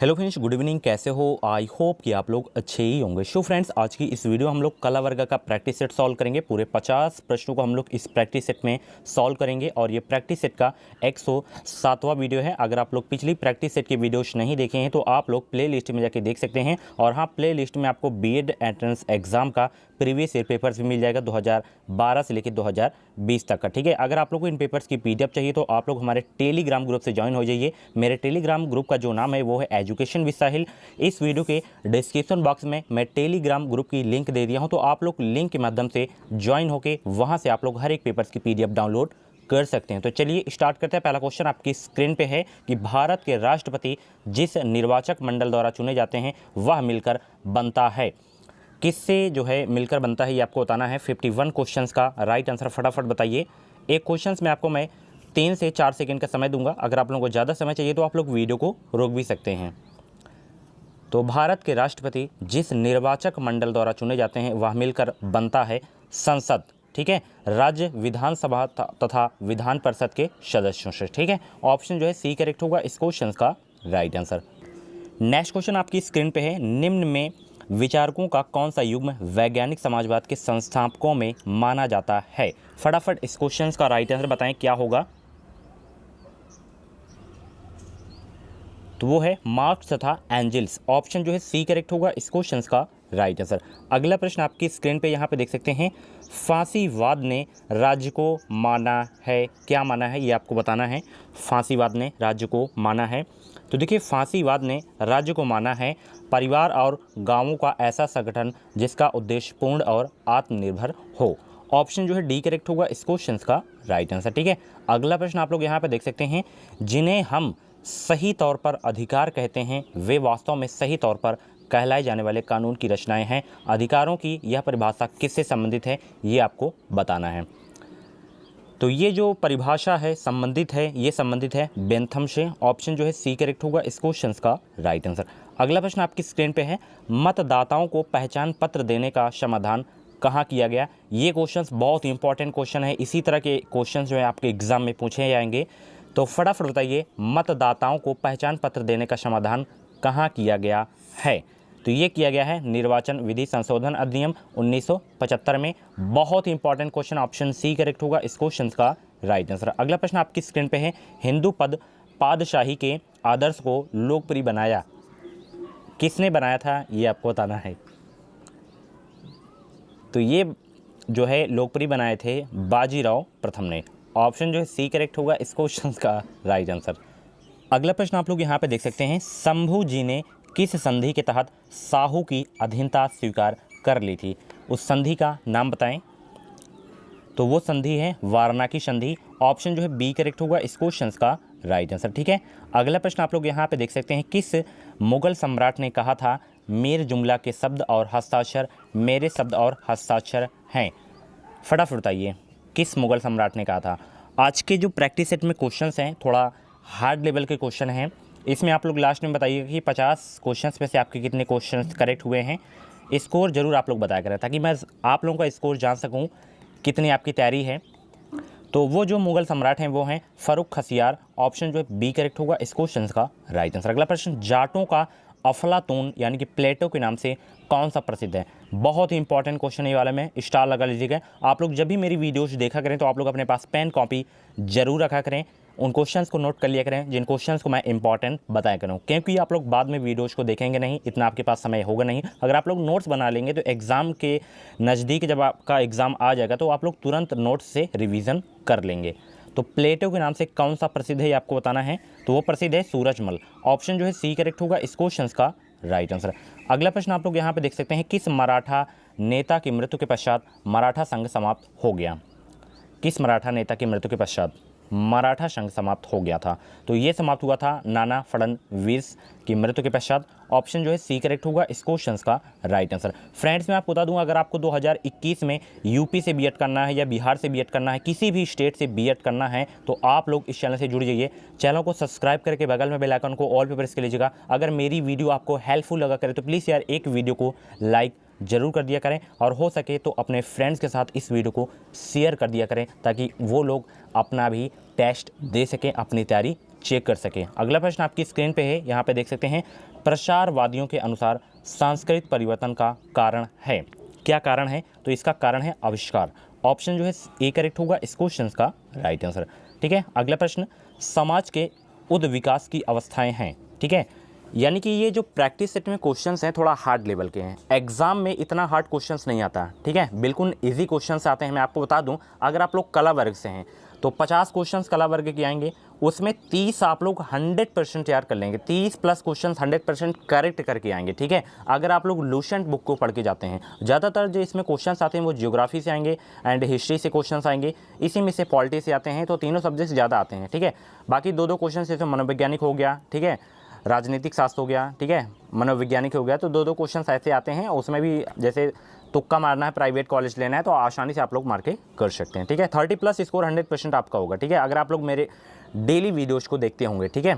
Hello friends, good evening. कैसे हो? I hope कि आप लोग अच्छे ही होंगे। सो फ्रेंड्स, आज की इस वीडियो हम लोग कला वर्ग का प्रैक्टिस सेट सॉल्व करेंगे। पूरे 50 प्रश्नों को हम लोग इस प्रैक्टिस सेट में सॉल्व करेंगे और ये प्रैक्टिस सेट का 107वां वीडियो है। अगर आप लोग पिछली प्रैक्टिस सेट के वीडियोस नहीं देखे हैं तो आप लोग प्ले लिस्ट में जाके देख सकते हैं। और हाँ, प्ले लिस्ट में आपको बीएड एंट्रेंस एग्जाम का प्रीवियस ईयर पेपर्स भी मिल जाएगा 2012 से लेकर 2020 तक का। ठीक है, अगर आप लोग को इन पेपर्स की पीडीएफ चाहिए तो आप लोग हमारे टेलीग्राम ग्रुप से ज्वाइन हो जाइए। मेरे टेलीग्राम ग्रुप का जो नाम है वो है एजुकेशन विद साहिल। इस वीडियो के डिस्क्रिप्शन बॉक्स में मैं टेलीग्राम ग्रुप की लिंक दे दिया हूं, तो आप लोग लिंक के माध्यम से ज्वाइन होकर वहां से आप लोग हर एक पेपर्स की पीडीएफ डाउनलोड कर सकते हैं। तो चलिए स्टार्ट करते हैं। पहला क्वेश्चन आपकी स्क्रीन पे है कि भारत के राष्ट्रपति जिस निर्वाचक मंडल द्वारा चुने जाते हैं वह मिलकर बनता है। किससे जो है मिलकर बनता है ये आपको बताना है। 51 क्वेश्चंस का राइट आंसर फटाफट बताइए। एक क्वेश्चंस में आपको मैं 3 से 4 सेकंड का समय दूंगा। अगर आप लोगों को ज़्यादा समय चाहिए तो आप लोग वीडियो को रोक भी सकते हैं। तो भारत के राष्ट्रपति जिस निर्वाचक मंडल द्वारा चुने जाते हैं वह मिलकर बनता है संसद। ठीक है, राज्य विधानसभा तथा विधान परिषद के सदस्यों से। ठीक है, ऑप्शन जो है सी करेक्ट होगा इस क्वेश्चन का राइट आंसर। नेक्स्ट क्वेश्चन आपकी स्क्रीन पे है। निम्न में विचारकों का कौन सा युग्म वैज्ञानिक समाजवाद के संस्थापकों में माना जाता है? फटाफट इस क्वेश्चन का राइट आंसर बताएं क्या होगा। तो वो है मार्क्स तथा एंजल्स। ऑप्शन जो है सी करेक्ट होगा इस क्वेश्चन का राइट आंसर। अगला प्रश्न आपकी स्क्रीन पे यहाँ पे देख सकते हैं। फांसीवाद ने राज्य को माना है, क्या माना है ये आपको बताना है। फांसीवाद ने राज्य को माना है, तो देखिए फांसीवाद ने राज्य को माना है परिवार और गांवों का ऐसा संगठन जिसका उद्देश्य पूर्ण और आत्मनिर्भर हो। ऑप्शन जो है डी करेक्ट होगा इस क्वेश्चन का राइट आंसर। ठीक है, अगला प्रश्न आप लोग यहाँ पे देख सकते हैं। जिन्हें हम सही तौर पर अधिकार कहते हैं वे वास्तव में सही तौर पर कहलाए जाने वाले कानून की रचनाएं हैं। अधिकारों की यह परिभाषा किससे संबंधित है ये आपको बताना है। तो ये जो परिभाषा है संबंधित है, ये संबंधित है बेंथम से। ऑप्शन जो है सी करेक्ट होगा इस क्वेश्चन का राइट आंसर। अगला प्रश्न आपकी स्क्रीन पे है। मतदाताओं को पहचान पत्र देने का समाधान कहाँ किया गया? ये क्वेश्चंस बहुत इंपॉर्टेंट क्वेश्चन है। इसी तरह के क्वेश्चंस जो है आपके एग्जाम में पूछे जाएंगे। तो फटाफट बताइए, मतदाताओं को पहचान पत्र देने का समाधान कहाँ किया गया है? तो ये किया गया है निर्वाचन विधि संशोधन अधिनियम 1975 में। बहुत important question, option C correct होगा इस क्वेश्चन का राइट आंसर। अगला प्रश्न आपकी स्क्रीन पे है। हिंदू पादशाही के आदर्श को लोकप्रिय बनाया किसने बनाया था ये आपको बताना है। तो ये जो है लोकप्रिय बनाए थे बाजीराव प्रथम ने। ऑप्शन जो है सी करेक्ट होगा इस क्वेश्चन का राइट आंसर। अगला प्रश्न आप लोग यहाँ पे देख सकते हैं। शंभू जी ने किस संधि के तहत साहू की अधीनता स्वीकार कर ली थी? उस संधि का नाम बताएं। तो वो संधि है वाराणसी संधि। ऑप्शन जो है बी करेक्ट होगा इस क्वेश्चन का राइट आंसर। ठीक है, अगला प्रश्न आप लोग यहाँ पे देख सकते हैं। किस मुगल सम्राट ने कहा था मेर जुमला के शब्द और हस्ताक्षर मेरे शब्द और हस्ताक्षर हैं? फटाफट बताइए, किस मुगल सम्राट ने कहा था? आज के जो प्रैक्टिस सेट में क्वेश्चंस हैं थोड़ा हार्ड लेवल के क्वेश्चन हैं। इसमें आप लोग लास्ट में बताइएगा कि 50 क्वेश्चंस में से आपके कितने क्वेश्चंस करेक्ट हुए हैं। स्कोर जरूर आप लोग बताया करें ताकि मैं आप लोगों का स्कोर जान सकूं कितनी आपकी तैयारी है। तो वो जो मुगल सम्राट हैं वो हैं फर्रुख खसियार। ऑप्शन जो है बी करेक्ट होगा इस क्वेश्चन का राइट आंसर। अगला प्रश्न, जाटों का अफलातून यानी कि प्लेटो के नाम से कौन सा प्रसिद्ध है? बहुत ही इंपॉर्टेंट क्वेश्चन ये वाला में स्टार लगा लीजिएगा। आप लोग जब भी मेरी वीडियोस देखा करें तो आप लोग अपने पास पेन कॉपी जरूर रखा करें, उन क्वेश्चंस को नोट कर लिया करें जिन क्वेश्चंस को मैं इंपॉर्टेंट बताया करूँ, क्योंकि आप लोग बाद में वीडियोस को देखेंगे नहीं, इतना आपके पास समय होगा नहीं। अगर आप लोग नोट्स बना लेंगे तो एग्ज़ाम के नज़दीक जब आपका एग्ज़ाम आ जाएगा तो आप लोग तुरंत नोट्स से रिविज़न कर लेंगे। तो प्लेटो के नाम से कौन सा प्रसिद्ध है ये आपको बताना है। तो वो प्रसिद्ध है सूरजमल। ऑप्शन जो है सी करेक्ट होगा इस क्वेश्चन का राइट आंसर। अगला प्रश्न आप लोग यहाँ पे देख सकते हैं। किस मराठा नेता की मृत्यु के पश्चात मराठा संघ समाप्त हो गया? किस मराठा नेता की मृत्यु के पश्चात मराठा संघ समाप्त हो गया था? तो ये समाप्त हुआ था नाना फडणवीस की मृत्यु के पश्चात। ऑप्शन जो है सी करेक्ट होगा इस क्वेश्चन का राइट आंसर। फ्रेंड्स, मैं आपको बता दूं, अगर आपको 2021 में यूपी से बीएड करना है या बिहार से बीएड करना है, किसी भी स्टेट से बीएड करना है, तो आप लोग इस चैनल से जुड़ जाइए। चैनल को सब्सक्राइब करके बगल में बेल आइकन को ऑल पे प्रेस कर लीजिएगा। अगर मेरी वीडियो आपको हेल्पफुल लगा करे तो प्लीज़ यार एक वीडियो को लाइक जरूर कर दिया करें और हो सके तो अपने फ्रेंड्स के साथ इस वीडियो को शेयर कर दिया करें ताकि वो लोग अपना भी टेस्ट दे सकें, अपनी तैयारी चेक कर सकें। अगला प्रश्न आपकी स्क्रीन पे है, यहाँ पे देख सकते हैं, प्रसारवादियों के अनुसार सांस्कृतिक परिवर्तन का कारण है। क्या कारण है? तो इसका कारण है आविष्कार। ऑप्शन जो है ए करेक्ट होगा इस क्वेश्चन का राइट आंसर। ठीक है, अगला प्रश्न, समाज के उद्विकास की अवस्थाएं हैं। ठीक है, यानी कि ये जो प्रैक्टिस सेट में क्वेश्चंस हैं थोड़ा हार्ड लेवल के हैं, एग्जाम में इतना हार्ड क्वेश्चंस नहीं आता। ठीक है, बिल्कुल इजी क्वेश्चंस आते हैं। मैं आपको बता दूं, अगर आप लोग कला वर्ग से हैं तो 50 क्वेश्चंस कला वर्ग के आएंगे, उसमें 30 आप लोग 100% तैयार कर लेंगे, 30 प्लस क्वेश्चंस 100% करेक्ट करके आएंगे। ठीक है, अगर आप लोग लूसेंट बुक को पढ़ के जाते हैं, ज़्यादातर जो इसमें क्वेश्चंस आते हैं वो ज्योग्राफी से आएंगे एंड हिस्ट्री से क्वेश्चंस आएंगे, इसी में से पॉलिटी से आते हैं, तो तीनों सब्जेक्ट ज़्यादा आते हैं। ठीक है, बाकी दो दो क्वेश्चन जैसे मनोवैज्ञानिक हो गया, ठीक है, राजनीतिक शास्त्र हो गया, ठीक है, मनोवैज्ञानिक हो गया, तो दो दो क्वेश्चन ऐसे आते हैं। उसमें भी जैसे तुक्का मारना है, प्राइवेट कॉलेज लेना है, तो आसानी से आप लोग मार के कर सकते हैं। ठीक है, 30 प्लस स्कोर 100% आपका होगा। ठीक है, अगर आप लोग मेरे डेली वीडियोज़ को देखते होंगे। ठीक है,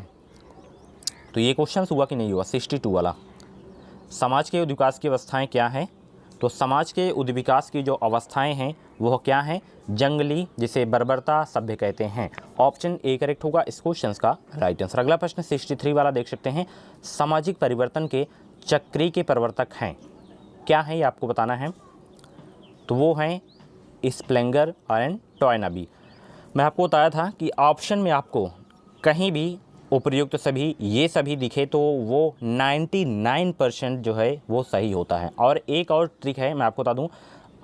तो ये क्वेश्चन हुआ कि नहीं हुआ 62 वाला, समाज के उद्विकास की अवस्थाएं क्या हैं? तो समाज के उद्विकास की जो अवस्थाएं हैं वह क्या हैं? जंगली, जिसे बर्बरता सभ्य कहते हैं। ऑप्शन ए करेक्ट होगा इस क्वेश्चन का राइट आंसर। अगला प्रश्न 63 वाला देख सकते हैं, सामाजिक परिवर्तन के चक्री के प्रवर्तक हैं। क्या है ये आपको बताना है। तो वो हैं स्प्लेंगर एंड टॉयनबी। मैं आपको बताया था कि ऑप्शन में आपको कहीं भी उपर्युक्त सभी ये सभी दिखे तो वो 99% जो है वो सही होता है। और एक और ट्रिक है, मैं आपको बता दूं,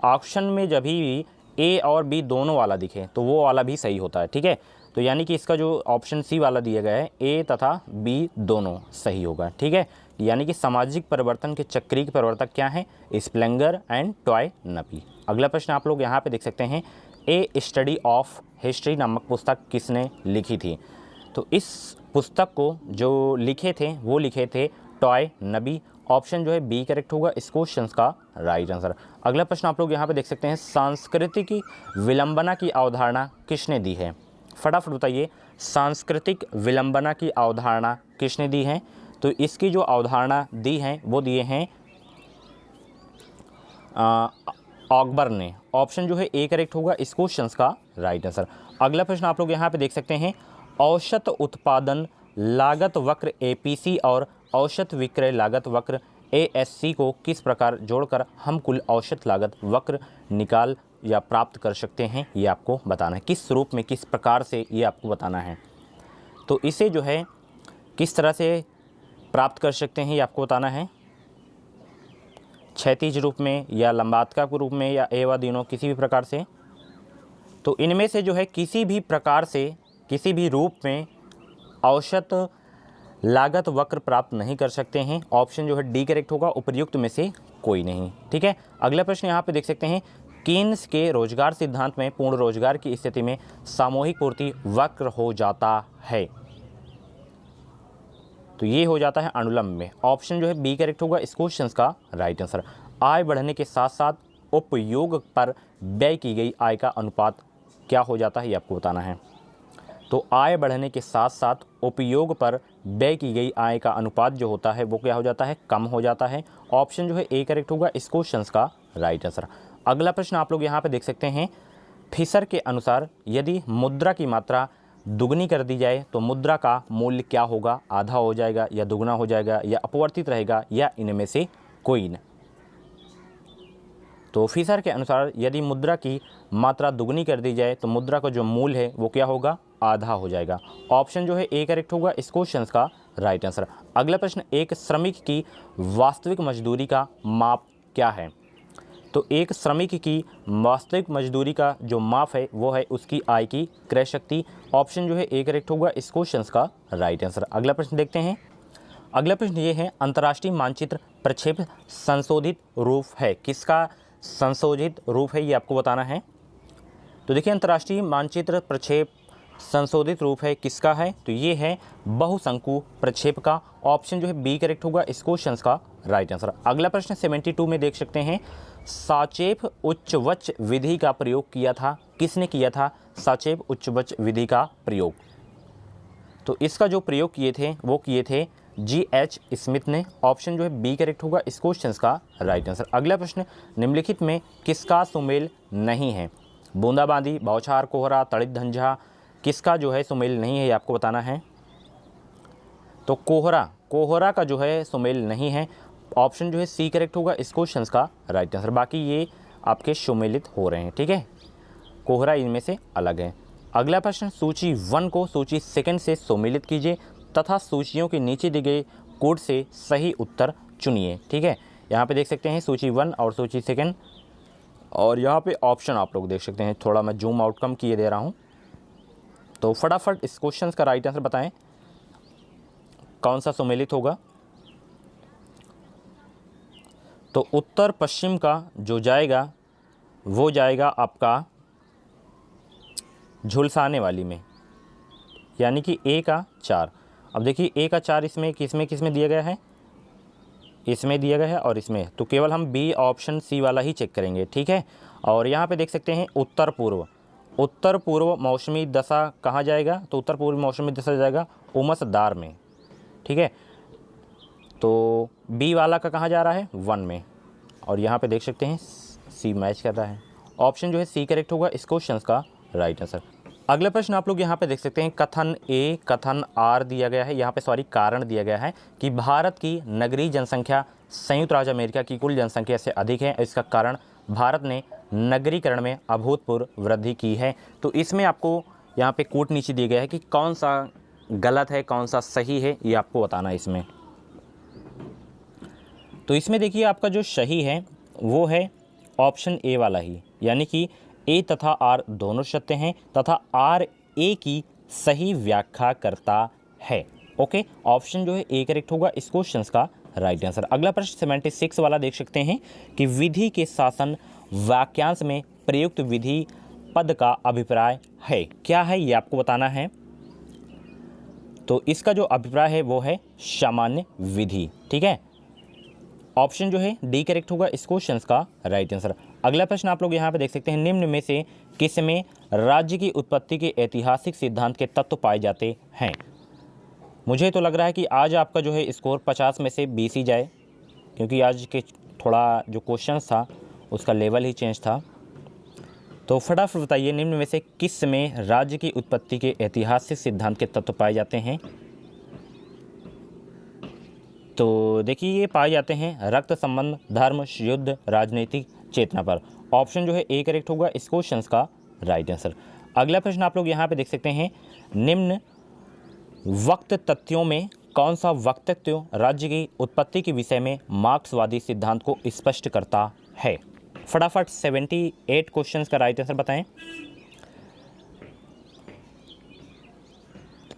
ऑप्शन में जब भी ए और बी दोनों वाला दिखे तो वो वाला भी सही होता है। ठीक है, तो यानी कि इसका जो ऑप्शन सी वाला दिया गया है, ए तथा बी दोनों सही होगा। ठीक है, यानी कि सामाजिक परिवर्तन के चक्रीय प्रवर्तक क्या हैं? स्प्लेंगर एंड टॉयनबी। अगला प्रश्न आप लोग यहाँ पे देख सकते हैं, ए स्टडी ऑफ हिस्ट्री नामक पुस्तक किसने लिखी थी? तो इस पुस्तक को जो लिखे थे वो लिखे थे टॉयनबी। ऑप्शन जो है बी करेक्ट होगा इस क्वेश्चन का राइट आंसर। अगला प्रश्न आप लोग यहाँ पे देख सकते हैं, सांस्कृतिक विलंबना की अवधारणा किसने दी है? फटाफट बताइए, सांस्कृतिक विलंबना की अवधारणा किसने दी है? तो इसकी जो अवधारणा दी है वो दिए हैं ऑकबर ने। ऑप्शन जो है ए करेक्ट होगा इस क्वेश्चन का राइट आंसर। अगला प्रश्न आप लोग यहाँ पे देख सकते हैं, औसत उत्पादन लागत वक्र एपीसी और औसत विक्रय लागत वक्र एएससी को किस प्रकार जोड़कर हम कुल औसत लागत वक्र निकाल या प्राप्त कर सकते हैं, ये आपको बताना है। किस रूप में, किस प्रकार से, ये आपको बताना है। तो इसे जो है किस तरह से प्राप्त कर सकते हैं ये आपको बताना है, क्षैतिज रूप में या लंबात्मक रूप में या एवं दिनों किसी भी प्रकार से। तो इनमें से जो है किसी भी प्रकार से, किसी भी रूप में औसत लागत वक्र प्राप्त नहीं कर सकते हैं। ऑप्शन जो है डी करेक्ट होगा, उपर्युक्त में से कोई नहीं। ठीक है, अगला प्रश्न यहाँ पे देख सकते हैं, कीन्स के रोजगार सिद्धांत में पूर्ण रोजगार की स्थिति में सामूहिक पूर्ति वक्र हो जाता है। तो ये हो जाता है अनुलंब में। ऑप्शन जो है बी करेक्ट होगा इस क्वेश्चन का राइट आंसर। आय बढ़ने के साथ साथ उपयोग पर व्यय की गई आय का अनुपात क्या हो जाता है, ये आपको बताना है। तो आय बढ़ने के साथ साथ उपयोग पर व्यय की गई आय का अनुपात जो होता है वो क्या हो जाता है? कम हो जाता है। ऑप्शन जो है ए करेक्ट होगा इस क्वेश्चन का राइट आंसर। अगला प्रश्न आप लोग यहाँ पे देख सकते हैं, फिशर के अनुसार यदि मुद्रा की मात्रा दुगनी कर दी जाए तो मुद्रा का मूल्य क्या होगा? आधा हो जाएगा या दुगना हो जाएगा या अपवर्तित रहेगा या इनमें से कोई न। तो फिशर के अनुसार यदि मुद्रा की मात्रा दुगनी कर दी जाए तो मुद्रा का जो मूल्य है वो क्या होगा? आधा हो जाएगा। ऑप्शन जो है ए करेक्ट होगा इस क्वेश्चन का राइट आंसर। अगला प्रश्न, एक श्रमिक की वास्तविक मजदूरी का माप क्या है? तो एक श्रमिक की वास्तविक मजदूरी का जो माप है वो है उसकी आय की क्रय शक्ति। ऑप्शन जो है ए करेक्ट होगा इस क्वेश्चन का राइट आंसर। अगला प्रश्न देखते हैं। अगला प्रश्न ये है, अंतर्राष्ट्रीय मानचित्र प्रक्षेप संशोधित रूप है, किसका संशोधित रूप है ये आपको बताना है। तो देखिए, अंतर्राष्ट्रीय मानचित्र प्रक्षेप संशोधित रूप है किसका है? तो ये है बहुशंकु प्रक्षेप का। ऑप्शन जो है बी करेक्ट होगा इस क्वेश्चन का राइट आंसर। अगला प्रश्न 72 में देख सकते हैं, साचेप उच्चवच विधि का प्रयोग किया था, किसने किया था साचेप उच्चवच विधि का प्रयोग? तो इसका जो प्रयोग किए थे वो किए थे G.H. स्मिथ ने। ऑप्शन जो है बी करेक्ट होगा इस क्वेश्चन का राइट आंसर। अगला प्रश्न, निम्नलिखित में किसका सुमेल नहीं है? बूंदाबांदी, बौछार, कोहरा, तड़ित झंझा, किसका जो है सुमेल नहीं है ये आपको बताना है। तो कोहरा का जो है सुमेल नहीं है। ऑप्शन जो है सी करेक्ट होगा इस क्वेश्चन का राइट आंसर। बाकी ये आपके सुमेलित हो रहे हैं, ठीक है, कोहरा इनमें से अलग है। अगला प्रश्न, सूची 1 को सूची 2 से सुमेलित कीजिए तथा सूचियों के नीचे दिए गए कोड से सही उत्तर चुनिए, ठीक है। यहाँ पे देख सकते हैं सूची 1 और सूची 2, और यहाँ पे ऑप्शन आप लोग देख सकते हैं। थोड़ा मैं जूम आउट कम किए दे रहा हूँ, तो फटाफट इस क्वेश्चन का राइट आंसर बताएं कौन सा सुमेलित होगा। तो उत्तर पश्चिम का जो जाएगा वो जाएगा आपका झुलसाने वाली में, यानी कि ए का 4। अब देखिए ए का 4 इसमें किसमें दिया गया है, इसमें दिया गया है और इसमें, तो केवल हम बी ऑप्शन सी वाला ही चेक करेंगे, ठीक है। और यहाँ पे देख सकते हैं उत्तर पूर्व मौसमी दशा कहाँ जाएगा, तो उत्तर पूर्व मौसमी दशा जाएगा उमसदार में, ठीक है। तो बी वाला का कहाँ जा रहा है, 1 में, और यहाँ पे देख सकते हैं सी मैच कर रहा है। ऑप्शन जो है सी करेक्ट होगा इस क्वेश्चन का राइट आंसर। अगला प्रश्न आप लोग यहाँ पे देख सकते हैं, कथन ए कथन आर दिया गया है, यहाँ पे कारण दिया गया है कि भारत की नगरीय जनसंख्या संयुक्त राज्य अमेरिका की कुल जनसंख्या से अधिक है। इसका कारण भारत ने नगरीकरण में अभूतपूर्व वृद्धि की है। तो इसमें आपको यहाँ पे कोट नीचे दिया गया है कि कौन सा गलत है कौन सा सही है, ये आपको बताना है इसमें। तो इसमें देखिए आपका जो सही है वो है ऑप्शन ए वाला ही, यानी कि ए तथा आर दोनों सत्य हैं तथा आर ए की सही व्याख्या करता है। ओके, ऑप्शन जो है ए करेक्ट होगा इस क्वेश्चन का राइट आंसर। अगला प्रश्न 76 वाला देख सकते हैं कि विधि के शासन वाक्यांश में प्रयुक्त विधि पद का अभिप्राय है, क्या है ये आपको बताना है। तो इसका जो अभिप्राय है वो है सामान्य विधि, ठीक है। ऑप्शन जो है डी करेक्ट होगा इस क्वेश्चन का राइट आंसर। अगला प्रश्न आप लोग यहाँ पे देख सकते हैं, निम्न में से किसमें राज्य की उत्पत्ति के ऐतिहासिक सिद्धांत के तत्व पाए जाते हैं। मुझे तो लग रहा है कि आज आपका जो है स्कोर 50 में से 20 ही जाए, क्योंकि आज के थोड़ा जो क्वेश्चन था उसका लेवल ही चेंज था। तो फटाफट बताइए, निम्न में से किस में राज्य की उत्पत्ति के ऐतिहासिक सिद्धांत के तत्व पाए जाते हैं। तो देखिए ये पाए जाते हैं रक्त संबंध, धर्म, युद्ध, राजनीतिक चेतना पर। ऑप्शन जो है ए करेक्ट होगा इस क्वेश्चन का राइट आंसर। अगला प्रश्न आप लोग यहाँ पे देख सकते हैं, निम्न वक्त तथ्यों में कौन सा वक्तव्य राज्य की उत्पत्ति के विषय में मार्क्सवादी सिद्धांत को स्पष्ट करता है। फटाफट 78 क्वेश्चंस का राइट आंसर बताएं।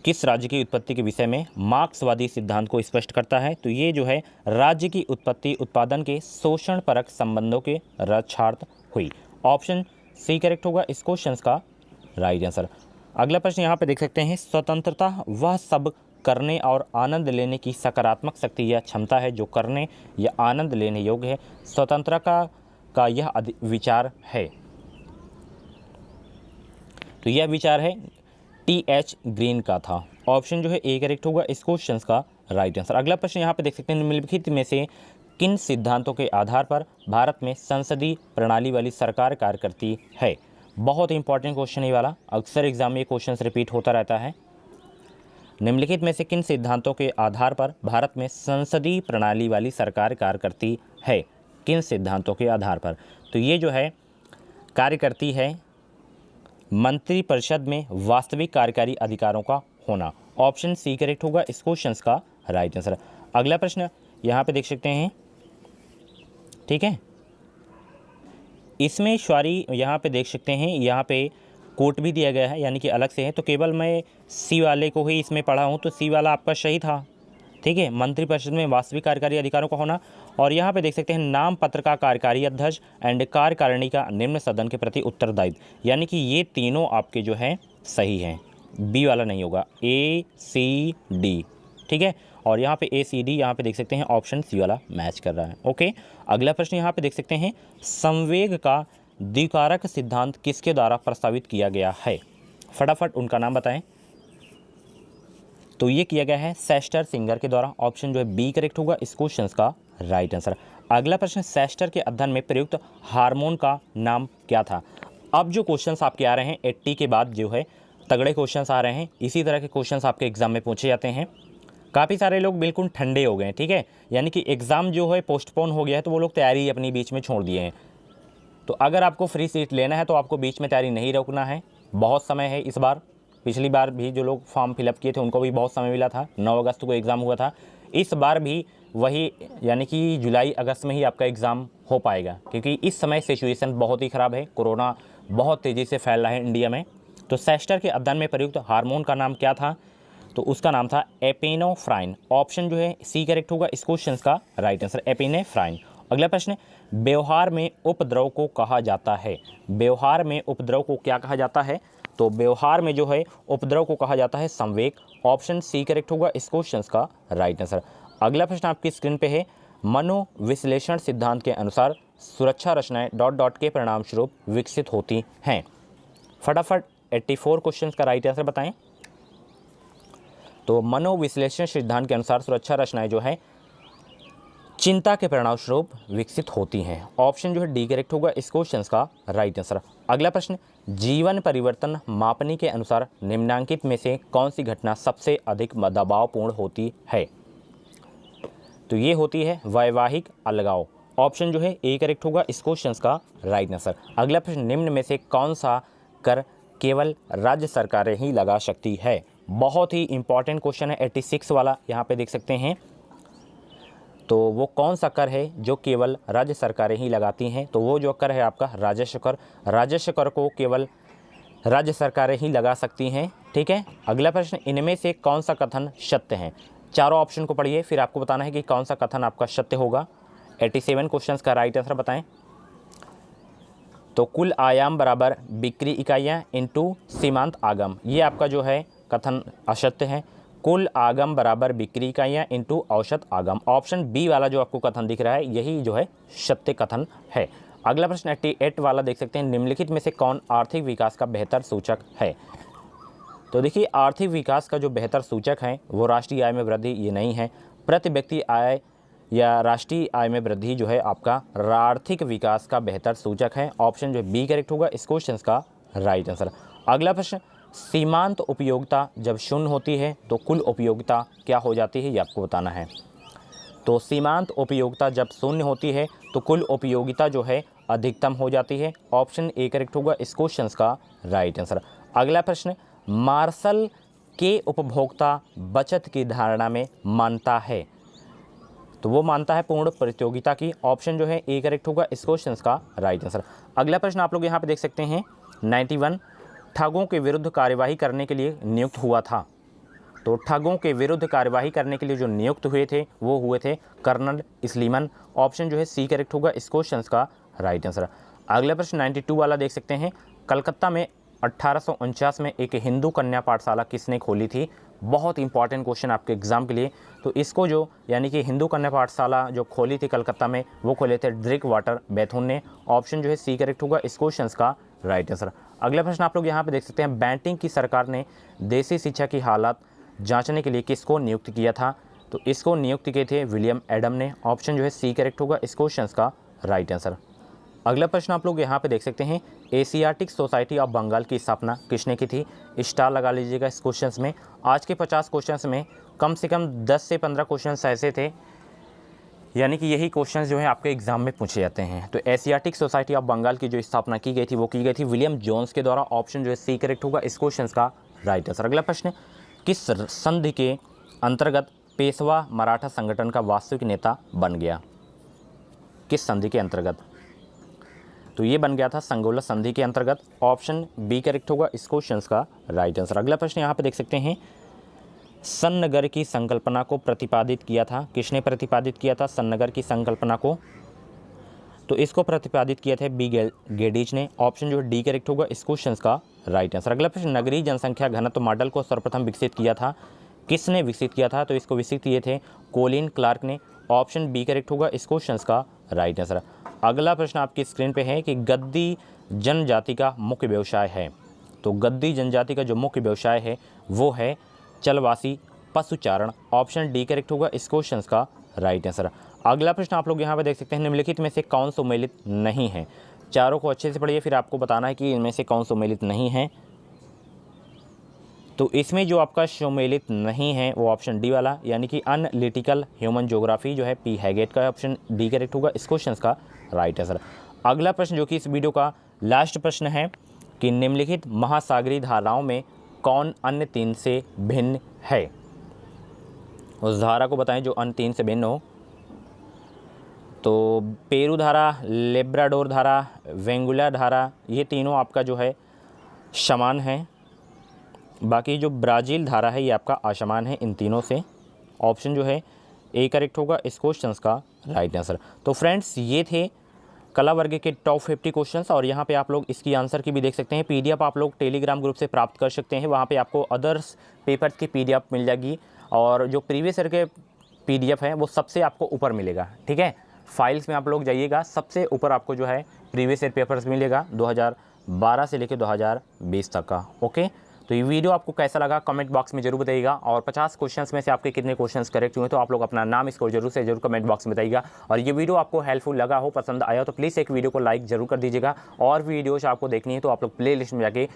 किस राज्य की उत्पत्ति के विषय में मार्क्सवादी सिद्धांत को स्पष्ट करता है। तो ये जो है राज्य की उत्पत्ति उत्पादन के शोषण परक संबंधों के रक्षार्थ हुई। ऑप्शन सी करेक्ट होगा इस क्वेश्चन का राइट आंसर। अगला प्रश्न यहाँ पे देख सकते हैं, स्वतंत्रता वह सब करने और आनंद लेने की सकारात्मक शक्ति या क्षमता है जो करने या आनंद लेने योग्य है। स्वतंत्रता का यह विचार है, तो यह विचार है टी.एच. ग्रीन का था। ऑप्शन जो है ए करेक्ट होगा इस क्वेश्चन का राइट आंसर। अगला प्रश्न यहाँ पे देख सकते हैं, निम्नलिखित में से किन सिद्धांतों के आधार पर भारत में संसदीय प्रणाली वाली सरकार कार्य करती है। बहुत इंपॉर्टेंट क्वेश्चन है वाला, अक्सर एग्जाम में ये क्वेश्चन रिपीट होता रहता है। निम्नलिखित में से किन सिद्धांतों के आधार पर भारत में संसदीय प्रणाली वाली सरकार कार्य करती है, किन सिद्धांतों के आधार पर। तो ये जो है कार्य करती है मंत्रिपरिषद में वास्तविक कार्यकारी अधिकारों का होना। ऑप्शन सी करेक्ट होगा इस क्वेश्चन का राइट आंसर। अगला प्रश्न यहाँ पे देख सकते हैं, ठीक है, इसमें श्वारी यहाँ पे देख सकते हैं, यहाँ पे कोट भी दिया गया है यानी कि अलग से है। तो केवल मैं सी वाले को ही इसमें पढ़ा हूँ, तो सी वाला आपका सही था, ठीक है, मंत्रिपरिषद में वास्तविक कार्यकारी अधिकारों का होना। और यहाँ पे देख सकते हैं नाम पत्र का कार्यकारी अध्यक्ष एंड कार्यकारिणी का निम्न सदन के प्रति उत्तरदायित्व, यानी कि ये तीनों आपके जो हैं सही हैं, बी वाला नहीं होगा, ए सी डी, ठीक है। और यहाँ पे ए सी डी यहाँ पे देख सकते हैं ऑप्शन सी वाला मैच कर रहा है। ओके, अगला प्रश्न यहाँ पे देख सकते हैं, संवेग का द्विकारक सिद्धांत किसके द्वारा प्रस्तावित किया गया है। फटाफट उनका नाम बताएं। तो ये किया गया है सेस्टर सिंगर के द्वारा। ऑप्शन जो है बी करेक्ट होगा इस क्वेश्चन का राइट आंसर। अगला प्रश्न, सेस्टर के अध्ययन में प्रयुक्त हार्मोन का नाम क्या था। अब जो क्वेश्चंस आपके आ रहे हैं 80 के बाद जो है तगड़े क्वेश्चंस आ रहे हैं, इसी तरह के क्वेश्चंस आपके एग्जाम में पूछे जाते हैं। काफ़ी सारे लोग बिल्कुल ठंडे हो गए हैं, ठीक है, यानी कि एग्ज़ाम जो है पोस्टपोन हो गया है, तो वो लोग तैयारी अपनी बीच में छोड़ दिए हैं। तो अगर आपको फ्री सीट लेना है तो आपको बीच में तैयारी नहीं रोकना है, बहुत समय है इस बार। पिछली बार भी जो लोग फॉर्म फिलअप किए थे उनको भी बहुत समय मिला था, 9 अगस्त को एग्ज़ाम हुआ था। इस बार भी वही, यानी कि जुलाई अगस्त में ही आपका एग्ज़ाम हो पाएगा, क्योंकि इस समय सिचुएशन बहुत ही ख़राब है, कोरोना बहुत तेज़ी से फैल रहा है इंडिया में। तो सेस्टर के अध्ययन में प्रयुक्त हार्मोन का नाम क्या था? तो उसका नाम था एपिनेफ्राइन। ऑप्शन जो है सी करेक्ट होगा इस क्वेश्चन का राइट आंसर, एपिनेफ्राइन। अगला प्रश्न, व्यवहार में उपद्रव को कहा जाता है। व्यवहार में उपद्रव को क्या कहा जाता है? तो व्यवहार में जो है उपद्रव को कहा जाता है संवेग। ऑप्शन सी करेक्ट होगा इस क्वेश्चन का राइट आंसर। अगला प्रश्न आपकी स्क्रीन पे है, मनोविश्लेषण सिद्धांत के अनुसार सुरक्षा रचनाएं डॉट डॉट के परिणाम स्वरूप विकसित होती हैं। फटाफट 84 क्वेश्चन का राइट आंसर बताएं। तो मनोविश्लेषण सिद्धांत के अनुसार सुरक्षा रचनाएं जो है चिंता के परिणाम स्वरूप विकसित होती हैं। ऑप्शन जो है डी करेक्ट होगा इस क्वेश्चन का राइट आंसर। अगला प्रश्न, जीवन परिवर्तन मापनी के अनुसार निम्नलिखित में से कौन सी घटना सबसे अधिक दबावपूर्ण होती है? तो ये होती है वैवाहिक अलगाव। ऑप्शन जो है ए करेक्ट होगा इस क्वेश्चन का राइट आंसर। अगला प्रश्न, निम्न में से कौन सा कर केवल राज्य सरकारें ही लगा सकती है? बहुत ही इंपॉर्टेंट क्वेश्चन है, 86 वाला, यहाँ पे देख सकते हैं। तो वो कौन सा कर है जो केवल राज्य सरकारें ही लगाती हैं? तो वो जो कर है आपका राजस्व कर। राजस्व कर को केवल राज्य सरकारें ही लगा सकती हैं, ठीक है। अगला प्रश्न, इनमें से कौन सा कथन सत्य है? चारों ऑप्शन को पढ़िए, फिर आपको बताना है कि कौन सा कथन आपका सत्य होगा। 87 क्वेश्चन का राइट आंसर बताएं। तो कुल आयाम बराबर बिक्री इकाइयाँ इंटू सीमांत आगम, ये आपका जो है कथन असत्य है। कुल आगम बराबर बिक्री इकाइयाँ इंटू औसत आगम, ऑप्शन बी वाला जो आपको कथन दिख रहा है यही जो है सत्य कथन है। अगला प्रश्न 88 वाला देख सकते हैं, निम्नलिखित में से कौन आर्थिक विकास का बेहतर सूचक है? तो देखिए, आर्थिक विकास का जो बेहतर सूचक है वो राष्ट्रीय आय में वृद्धि ये नहीं है। प्रति व्यक्ति आय या राष्ट्रीय आय में वृद्धि जो है आपका आर्थिक विकास का बेहतर सूचक है। ऑप्शन जो बी करेक्ट होगा इस क्वेश्चन का राइट आंसर। अगला प्रश्न, सीमांत उपयोगिता जब शून्य होती है तो कुल उपयोगिता क्या हो जाती है, ये आपको बताना है। तो सीमांत उपयोगिता जब शून्य होती है तो कुल उपयोगिता जो है अधिकतम हो जाती है। ऑप्शन ए करेक्ट होगा इस क्वेश्चन का राइट आंसर। अगला प्रश्न, मार्शल के उपभोक्ता बचत की धारणा में मानता है? तो वो मानता है पूर्ण प्रतियोगिता की। ऑप्शन जो है ए करेक्ट होगा इस क्वेश्चन का राइट आंसर। अगला प्रश्न आप लोग यहाँ पे देख सकते हैं 91, ठगों के विरुद्ध कार्यवाही करने के लिए नियुक्त हुआ था। तो ठगों के विरुद्ध कार्यवाही करने के लिए जो नियुक्त हुए थे वो हुए थे कर्नल स्लीमन। ऑप्शन जो है सी करेक्ट होगा इस क्वेश्चन का राइट आंसर। अगला प्रश्न 92 वाला देख सकते हैं, कलकत्ता में 1849 में एक हिंदू कन्या पाठशाला किसने खोली थी? बहुत इंपॉर्टेंट क्वेश्चन आपके एग्जाम के लिए। तो इसको जो यानी कि हिंदू कन्या पाठशाला जो खोली थी कलकत्ता में, वो खोले थे ड्रिक वाटर बैथुन ने। ऑप्शन जो है सी करेक्ट होगा इस क्वेश्चन का राइट आंसर। अगला प्रश्न आप लोग यहाँ पे देख सकते हैं, बैंटिंग की सरकार ने देसी शिक्षा की हालत जांचने के लिए किसको नियुक्त किया था? तो इसको नियुक्त किए थे विलियम एडम ने। ऑप्शन जो है सी करेक्ट होगा इस क्वेश्चन का राइट आंसर। अगला प्रश्न आप लोग यहाँ पे देख सकते हैं, एशियाटिक सोसाइटी ऑफ बंगाल की स्थापना किसने की थी? स्टार लगा लीजिएगा इस क्वेश्चन में। आज के 50 क्वेश्चन में कम से कम 10 से 15 क्वेश्चन ऐसे थे, यानी कि यही क्वेश्चन जो है आपके एग्जाम में पूछे जाते हैं। तो एशियाटिक सोसाइटी ऑफ बंगाल की जो स्थापना की गई थी वो की गई थी विलियम जोन्स के द्वारा। ऑप्शन जो है सी करेक्ट होगा इस क्वेश्चन का राइट आंसर। अगला प्रश्न, किस संधि के अंतर्गत पेशवा मराठा संगठन का वास्तविक नेता बन गया? किस संधि के अंतर्गत? तो ये बन गया था संगोला संधि के अंतर्गत। ऑप्शन बी करेक्ट होगा इस क्वेश्चन का राइट आंसर। अगला प्रश्न यहाँ पे देख सकते हैं, सन्नगर की संकल्पना को प्रतिपादित किया था, किसने प्रतिपादित किया था सन्नगर की संकल्पना को? तो इसको प्रतिपादित किया था बी गेडिज ने। ऑप्शन जो है डी करेक्ट होगा इस क्वेश्चन का राइट आंसर। अगला प्रश्न, नगरीय जनसंख्या घनत्व मॉडल को सर्वप्रथम विकसित किया था, किसने विकसित किया था? तो इसको विकसित किए थे कोलिन क्लार्क ने। ऑप्शन बी करेक्ट होगा इस क्वेश्चन का राइट आंसर। अगला प्रश्न आपकी स्क्रीन पे है कि गद्दी जनजाति का मुख्य व्यवसाय है। तो गद्दी जनजाति का जो मुख्य व्यवसाय है वो है चलवासी पशुचारण। ऑप्शन डी करेक्ट होगा इस क्वेश्चन का राइट आंसर। अगला प्रश्न आप लोग यहाँ पे देख सकते हैं, निम्नलिखित में से कौन सुमेलित नहीं है? चारों को अच्छे से पढ़िए, फिर आपको बताना है कि इनमें से कौन सुमेलित नहीं है। तो इसमें जो आपका सम्मिलित नहीं है वो ऑप्शन डी वाला, यानी कि अनलिटिकल ह्यूमन ज्योग्राफी जो है पी हैगेट का ऑप्शन डी करेक्ट होगा इस क्वेश्चन का राइट आंसर। अगला प्रश्न जो कि इस वीडियो का लास्ट प्रश्न है कि निम्नलिखित महासागरीय धाराओं में कौन अन्य तीन से भिन्न है। उस धारा को बताएं जो अन्य तीन से भिन्न हो। तो पेरू धारा, लेब्राडोर धारा, वेंगुला धारा, ये तीनों आपका जो है समान है। बाकी जो ब्राज़ील धारा है ये आपका असमान है इन तीनों से। ऑप्शन जो है ए करेक्ट होगा इस क्वेश्चन का राइट आंसर। तो फ्रेंड्स ये थे कला वर्ग के टॉप 50 क्वेश्चंस और यहाँ पे आप लोग इसकी आंसर की भी देख सकते हैं। पीडीएफ आप लोग टेलीग्राम ग्रुप से प्राप्त कर सकते हैं, वहाँ पे आपको अदर्स पेपर्स की पीडीएफ मिल जाएगी और जो प्रीवियस ईयर के पीडीएफ है वो सबसे आपको ऊपर मिलेगा। ठीक है, फाइल्स में आप लोग जाइएगा, सबसे ऊपर आपको जो है प्रीवियस ईयर पेपर्स मिलेगा 2012 से लेकर 2020 तक का। ओके, तो ये वीडियो आपको कैसा लगा कमेंट बॉक्स में जरूर बताइएगा और 50 क्वेश्चंस में से आपके कितने क्वेश्चंस करेक्ट हुए तो आप लोग अपना नाम स्कोर जरूर से जरूर कमेंट बॉक्स में बताइएगा। और ये वीडियो आपको हेल्पफुल लगा हो, पसंद आया तो प्लीज़ एक वीडियो को लाइक जरूर कर दीजिएगा और वीडियोज आपको देखनी है तो आप लोग प्ले लिस्ट में जाके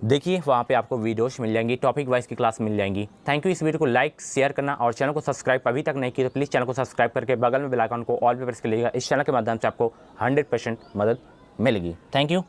देखिए, वहाँ पे आपको वीडियोस मिल जाएंगी, टॉपिक वाइज की क्लास मिल जाएंगी। Thank you. इस वीडियो को लाइक शेयर करना और चैनल को सब्सक्राइब अभी तक नहीं किया तो प्लीज़ चैनल को सब्सक्राइब करके बगल में बेल आइकन को ऑल पे प्रेस कर लीजिएगा। इस चैनल के माध्यम से आपको 100% मदद मिलेगी। Thank you.